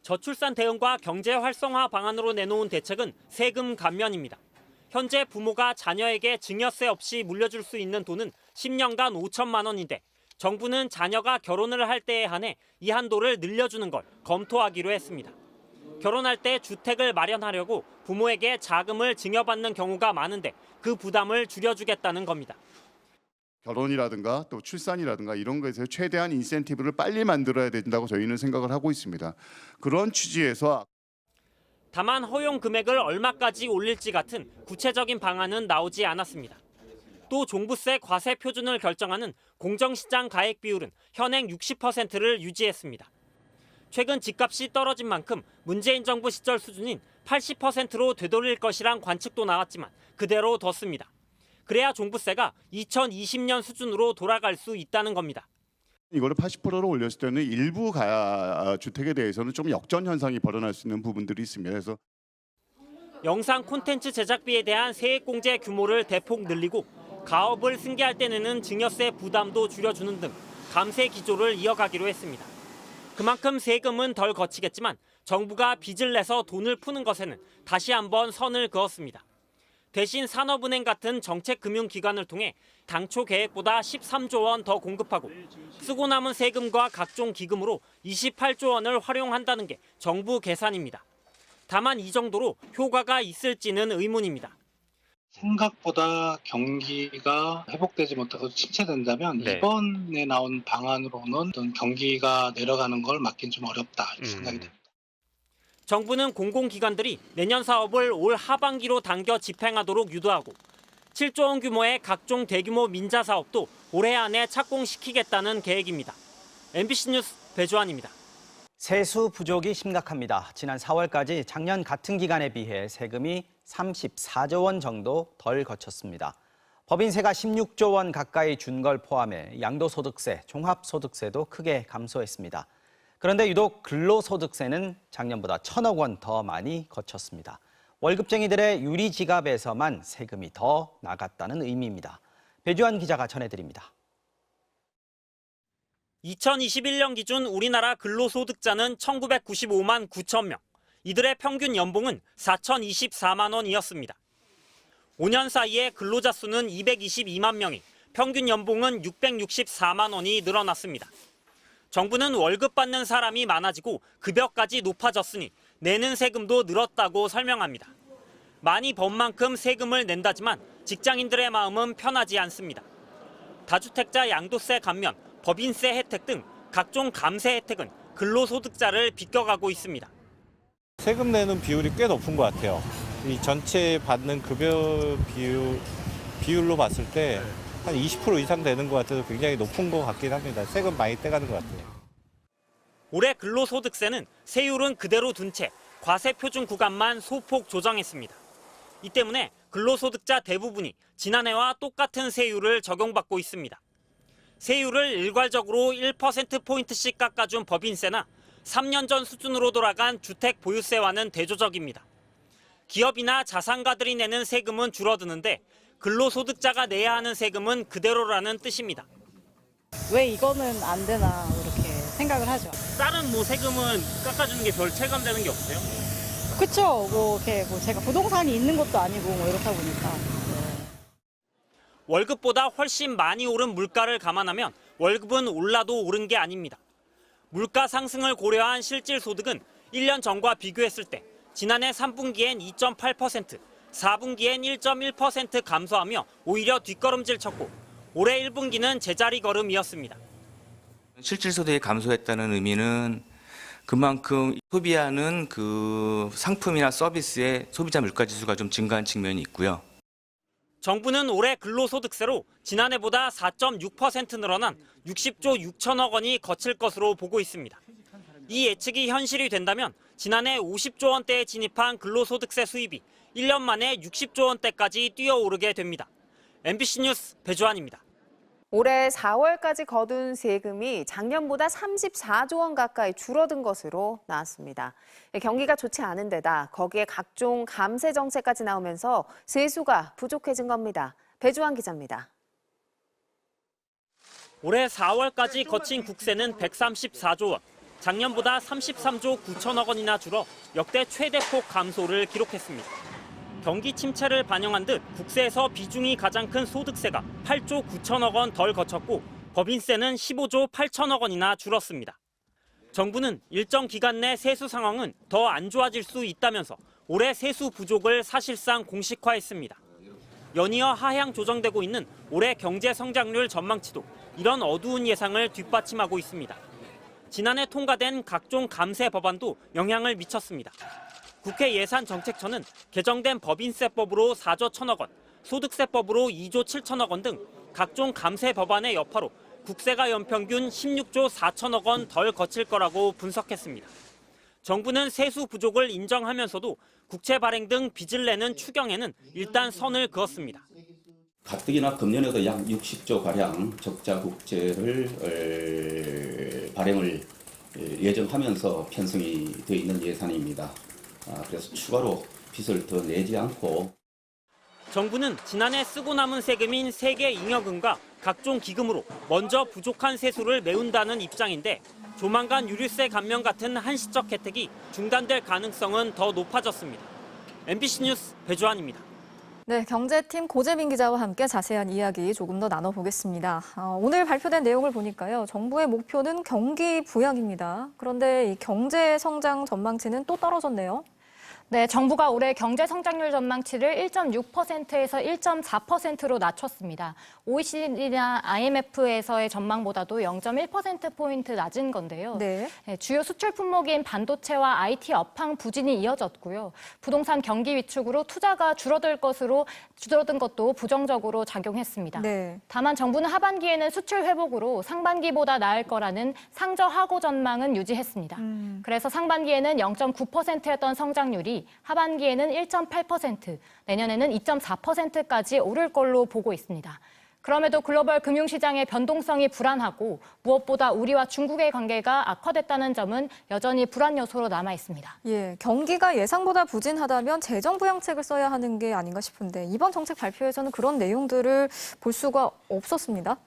저출산 대응과 경제 활성화 방안으로 내놓은 대책은 세금 감면입니다. 현재 부모가 자녀에게 증여세 없이 물려줄 수 있는 돈은 10년간 5천만 원인데 정부는 자녀가 결혼을 할 때에 한해 이 한도를 늘려주는 걸 검토하기로 했습니다. 결혼할 때 주택을 마련하려고 부모에게 자금을 증여받는 경우가 많은데 그 부담을 줄여주겠다는 겁니다. 결혼이라든가 또 출산이라든가 이런 것에서 최대한 인센티브를 빨리 만들어야 된다고 저희는 생각을 하고 있습니다. 그런 취지에서 다만 허용 금액을 얼마까지 올릴지 같은 구체적인 방안은 나오지 않았습니다. 또 종부세 과세 표준을 결정하는 공정시장 가액 비율은 현행 60%를 유지했습니다. 최근 집값이 떨어진 만큼 문재인 정부 시절 수준인 80%로 되돌릴 것이란 관측도 나왔지만 그대로 뒀습니다. 그래야 종부세가 2020년 수준으로 돌아갈 수 있다는 겁니다. 이거를 80%로 올렸을 때는 일부 주택에 대해서는 좀 역전 현상이 벌어날 수 있는 부분들이 있습니다. 그래서 영상 콘텐츠 제작비에 대한 세액공제 규모를 대폭 늘리고 가업을 승계할 때 내는 증여세 부담도 줄여주는 등 감세 기조를 이어가기로 했습니다. 그만큼 세금은 덜 거치겠지만 정부가 빚을 내서 돈을 푸는 것에는 다시 한번 선을 그었습니다. 대신 산업은행 같은 정책금융기관을 통해 당초 계획보다 13조 원 더 공급하고 쓰고 남은 세금과 각종 기금으로 28조 원을 활용한다는 게 정부 계산입니다. 다만 이 정도로 효과가 있을지는 의문입니다. 생각보다 경기가 회복되지 못해서 침체된다면 이번에 나온 방안으로는 어떤 경기가 내려가는 걸 막긴 좀 어렵다 이렇게 생각이 됩니다. 정부는 공공기관들이 내년 사업을 올 하반기로 당겨 집행하도록 유도하고 7조 원 규모의 각종 대규모 민자 사업도 올해 안에 착공시키겠다는 계획입니다. MBC 뉴스 배주환입니다. 세수 부족이 심각합니다. 지난 4월까지 작년 같은 기간에 비해 세금이 34조 원 정도 덜 거쳤습니다. 법인세가 16조 원 가까이 준 걸 포함해 양도소득세, 종합소득세도 크게 감소했습니다. 그런데 유독 근로소득세는 작년보다 1,000억 원 더 많이 거쳤습니다. 월급쟁이들의 유리지갑에서만 세금이 더 나갔다는 의미입니다. 배주환 기자가 전해드립니다. 2021년 기준 우리나라 근로소득자는 1,995만 9천 명. 이들의 평균 연봉은 4,024만 원이었습니다. 5년 사이에 근로자 수는 222만 명이 평균 연봉은 664만 원이 늘어났습니다. 정부는 월급 받는 사람이 많아지고 급여까지 높아졌으니 내는 세금도 늘었다고 설명합니다. 많이 번 만큼 세금을 낸다지만 직장인들의 마음은 편하지 않습니다. 다주택자 양도세 감면, 법인세 혜택 등 각종 감세 혜택은 근로소득자를 비껴가고 있습니다. 세금 내는 비율이 꽤 높은 것 같아요. 이 전체 받는 급여 비율로 봤을 때 한 20% 이상 되는 것 같아서 굉장히 높은 것 같긴 합니다. 세금 많이 떼가는 것 같아요. 올해 근로소득세는 세율은 그대로 둔 채 과세 표준 구간만 소폭 조정했습니다. 이 때문에 근로소득자 대부분이 지난해와 똑같은 세율을 적용받고 있습니다. 세율을 일괄적으로 1%포인트씩 깎아준 법인세나 3년 전 수준으로 돌아간 주택 보유세와는 대조적입니다. 기업이나 자산가들이 내는 세금은 줄어드는데 근로소득자가 내야 하는 세금은 그대로라는 뜻입니다. 왜 이거는 안 되나 이렇게 생각을 하죠. 다른 세금은 깎아주는 게 별 체감되는 게 없어요? 그쵸. 이렇게 제가 부동산이 있는 것도 아니고 이렇다 보니까. 월급보다 훨씬 많이 오른 물가를 감안하면 월급은 올라도 오른 게 아닙니다. 물가 상승을 고려한 실질 소득은 1년 전과 비교했을 때 지난해 3분기엔 2.8%, 4분기엔 1.1% 감소하며 오히려 뒷걸음질 쳤고 올해 1분기는 제자리 걸음이었습니다. 실질 소득이 감소했다는 의미는 그만큼 소비하는 그 상품이나 서비스의 소비자 물가 지수가 좀 증가한 측면이 있고요. 정부는 올해 근로소득세로 지난해보다 4.6% 늘어난 60조 6천억 원이 거칠 것으로 보고 있습니다. 이 예측이 현실이 된다면 지난해 50조 원대에 진입한 근로소득세 수입이 1년 만에 60조 원대까지 뛰어오르게 됩니다. MBC 뉴스 배주환입니다. 올해 4월까지 거둔 세금이 작년보다 34조 원 가까이 줄어든 것으로 나왔습니다. 경기가 좋지 않은 데다 거기에 각종 감세 정책까지 나오면서 세수가 부족해진 겁니다. 배주환 기자입니다. 올해 4월까지 거친 국세는 134조 원. 작년보다 33조 9천억 원이나 줄어 역대 최대폭 감소를 기록했습니다. 경기 침체를 반영한 듯 국세에서 비중이 가장 큰 소득세가 8조 9천억 원 덜 거쳤고 법인세는 15조 8천억 원이나 줄었습니다. 정부는 일정 기간 내 세수 상황은 더 안 좋아질 수 있다면서 올해 세수 부족을 사실상 공식화했습니다. 연이어 하향 조정되고 있는 올해 경제 성장률 전망치도 이런 어두운 예상을 뒷받침하고 있습니다. 지난해 통과된 각종 감세 법안도 영향을 미쳤습니다. 국회 예산정책처는 개정된 법인세법으로 4조 1천억 원, 소득세법으로 2조 7천억 원 등 각종 감세 법안의 여파로 국세가 연평균 16조 4천억 원 덜 거칠 거라고 분석했습니다. 정부는 세수 부족을 인정하면서도 국채 발행 등 빚을 내는 추경에는 일단 선을 그었습니다. 가뜩이나 금년에도 약 60조 가량 적자 국채를 발행을 예정하면서 편성이 되어 있는 예산입니다. 그래서 추가로 빚을 더 내지 않고 정부는 지난해 쓰고 남은 세금인 세계 잉여금과 각종 기금으로 먼저 부족한 세수를 메운다는 입장인데 조만간 유류세 감면 같은 한시적 혜택이 중단될 가능성은 더 높아졌습니다. MBC 뉴스 배주환입니다. 네, 경제팀 고재민 기자와 함께 자세한 이야기 조금 더 나눠보겠습니다. 오늘 발표된 내용을 보니까요. 정부의 목표는 경기 부양입니다. 그런데 이 경제 성장 전망치는 또 떨어졌네요. 네, 정부가 올해 경제 성장률 전망치를 1.6%에서 1.4%로 낮췄습니다. OECD나 IMF에서의 전망보다도 0.1%포인트 낮은 건데요. 네. 주요 수출 품목인 반도체와 IT 업황 부진이 이어졌고요. 부동산 경기 위축으로 투자가 줄어든 것도 부정적으로 작용했습니다. 네. 다만 정부는 하반기에는 수출 회복으로 상반기보다 나을 거라는 상저하고 전망은 유지했습니다. 그래서 상반기에는 0.9%였던 성장률이 하반기에는 1.8%, 내년에는 2.4%까지 오를 걸로 보고 있습니다. 그럼에도 글로벌 금융시장의 변동성이 불안하고 무엇보다 우리와 중국의 관계가 악화됐다는 점은 여전히 불안 요소로 남아 있습니다. 예, 경기가 예상보다 부진하다면 재정 부양책을 써야 하는 게 아닌가 싶은데 이번 정책 발표에서는 그런 내용들을 볼 수가 없었습니다.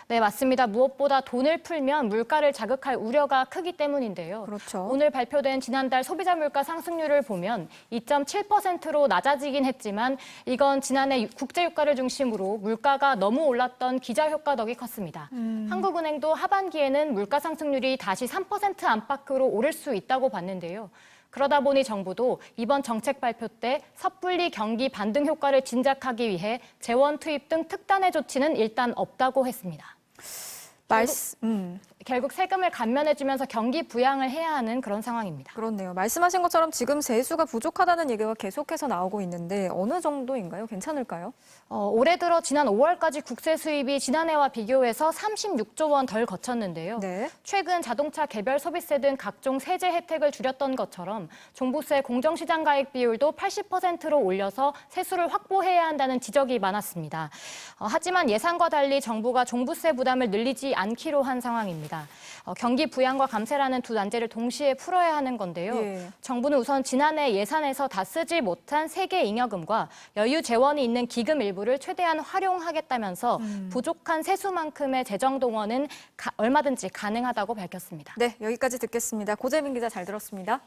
네, 맞습니다. 무엇보다 돈을 풀면 물가를 자극할 우려가 크기 때문인데요. 그렇죠. 오늘 발표된 지난달 소비자 물가 상승률을 보면 2.7%로 낮아지긴 했지만 이건 지난해 국제유가를 중심으로 물가가 너무 올랐던 기저효과 덕이 컸습니다. 한국은행도 하반기에는 물가 상승률이 다시 3% 안팎으로 오를 수 있다고 봤는데요. 그러다 보니 정부도 이번 정책 발표 때 섣불리 경기 반등 효과를 진작하기 위해 재원 투입 등 특단의 조치는 일단 없다고 했습니다. 결국 세금을 감면해주면서 경기 부양을 해야 하는 그런 상황입니다. 그렇네요. 말씀하신 것처럼 지금 세수가 부족하다는 얘기가 계속해서 나오고 있는데 어느 정도인가요? 괜찮을까요? 올해 들어 지난 5월까지 국세 수입이 지난해와 비교해서 36조 원 덜 거쳤는데요. 네. 최근 자동차 개별 소비세 등 각종 세제 혜택을 줄였던 것처럼 종부세 공정시장 가액 비율도 80%로 올려서 세수를 확보해야 한다는 지적이 많았습니다. 하지만 예상과 달리 정부가 종부세 부담을 늘리지 않기로 한 상황입니다. 경기 부양과 감세라는 두 난제를 동시에 풀어야 하는 건데요. 예. 정부는 우선 지난해 예산에서 다 쓰지 못한 세계 잉여금과 여유 재원이 있는 기금 일부를 최대한 활용하겠다면서 부족한 세수만큼의 재정 동원은 얼마든지 가능하다고 밝혔습니다. 네, 여기까지 듣겠습니다. 고재민 기자 잘 들었습니다.